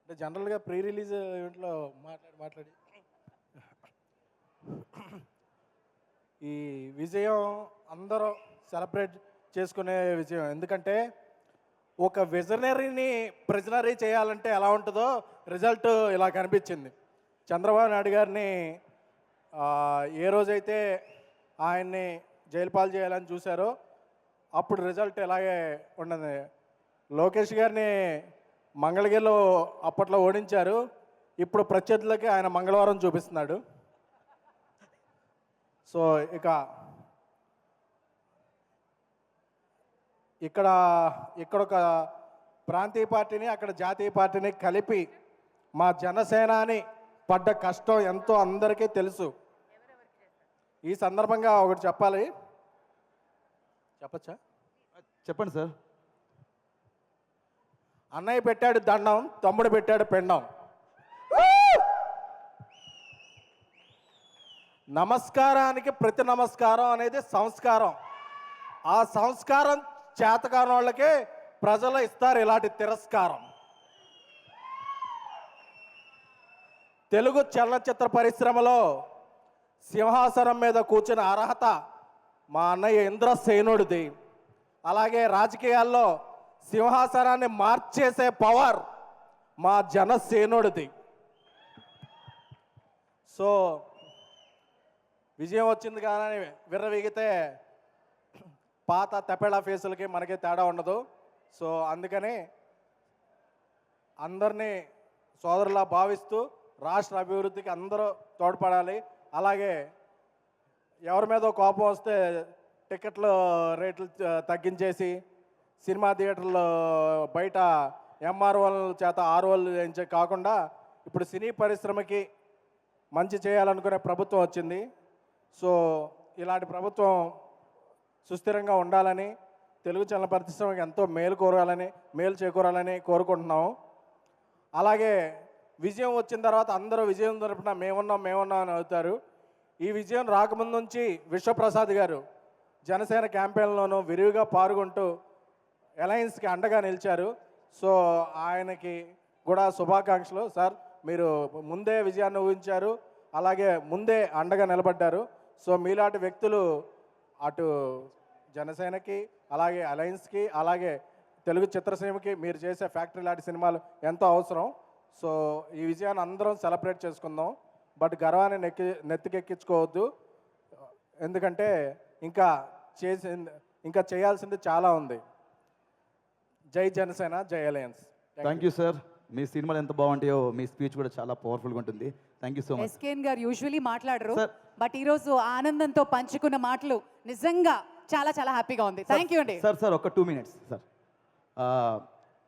అంటే జనరల్గా pre release ఈవెంట్లో మాట్లాడి ఈ విజయం అందరూ సెలబ్రేట్ చేసుకునే విజయం. ఎందుకంటే ఒక విజనరీని ప్రిజనరీ చేయాలంటే ఎలా ఉంటుందో రిజల్ట్ ఇలా కనిపించింది. చంద్రబాబు నాయుడు గారిని ఏ రోజైతే ఆయన్ని జైలు పాలు చేయాలని చూశారో అప్పుడు రిజల్ట్ ఇలాగే ఉండదు. లోకేష్ గారిని మంగళగిరిలో అప్పట్లో ఓడించారు, ఇప్పుడు ప్రత్యర్థులకి ఆయన మంగళవారం చూపిస్తున్నాడు. సో ఇక్కడ ఒక ప్రాంతీయ పార్టీని అక్కడ జాతీయ పార్టీని కలిపి మా జనసేనాని పడ్డ కష్టం ఎంతో అందరికీ తెలుసు. ఈ సందర్భంగా ఒకటి చెప్పాలి. చెప్పచ్చా? చెప్పండి సార్. అన్నయ్య పెట్టాడు దండం, తమ్ముడు పెట్టాడు పెండం. నమస్కారానికి ప్రతి నమస్కారం అనేది సంస్కారం. ఆ సంస్కారం చేతకాని వాళ్ళకే ప్రజలు ఇస్తారు ఇలాంటి తిరస్కారం. తెలుగు చలనచిత్ర పరిశ్రమలో సింహాసనం మీద కూర్చున్న అర్హత మా అన్నయ్య ఇంద్రసేనుడిది. అలాగే రాజకీయాల్లో సింహాసనాన్ని మార్చేసే పవర్ మా జనసేనుడిది. సో విజయం వచ్చింది కానీ విర్రవీగితే పాత తపేళా ఫేసులకి మనకి తేడా ఉండదు. సో అందుకని అందరినీ సోదరులా భావిస్తూ రాష్ట్ర అభివృద్ధికి అందరూ తోడ్పడాలి. అలాగే ఎవరి మీద కోపం వస్తే టికెట్లు రేట్లు తగ్గించేసి సినిమా థియేటర్లు బయట ఎంఆర్ఓల చేత ఆర్ఓలు చేయించే కాకుండా ఇప్పుడు సినీ పరిశ్రమకి మంచి చేయాలనుకునే ప్రభుత్వం వచ్చింది. సో ఇలాంటి ప్రభుత్వం సుస్థిరంగా ఉండాలని, తెలుగు చలన పరిశ్రమకి ఎంతో మేలు చేకూరాలని కోరుకుంటున్నాము. అలాగే విజయం వచ్చిన తర్వాత అందరూ విజయం తరపున మేమున్నాం అని అవుతారు. ఈ విజయం రాకముందు నుంచి విశ్వప్రసాద్ గారు జనసేన క్యాంపెయిన్లోనూ విరివిగా పాల్గొంటూ అలయన్స్కి అండగా నిలిచారు. సో ఆయనకి కూడా శుభాకాంక్షలు. సార్, మీరు ముందే విజయాన్ని ఊహించారు, అలాగే ముందే అండగా నిలబడ్డారు. సో మీలాంటి వ్యక్తులు అటు జనసేనకి, అలాగే అలయన్స్కి, అలాగే తెలుగు చిత్రసీమకి మీరు చేసే ఫ్యాక్టరీ లాంటి సినిమాలు ఎంతో అవసరం. సో ఈ విజయాన్ని అందరం సెలబ్రేట్ చేసుకుందాం. బట్ గర్వాన్ని నెత్తికెక్కించుకోవద్దు. ఎందుకంటే ఇంకా చేయాల్సింది చాలా ఉంది. జై జనసేన, జై అలయన్స్. Thank you sir. మీ సినిమాలు ఎంత బాగుంటాయో మీ స్పీచ్ కూడా చాలా పవర్ఫుల్గా ఉంటుంది. Thank you so much. SKN గారు యూజువల్లీ మాట్లాడరు, బట్ ఈరోజు ఆనందంతో పంచుకున్న మాటలు నిజంగా చాలా చాలా హ్యాపీగా ఉంది. థ్యాంక్ యూ అండి. సార్ ఒక 2 minutes సార్.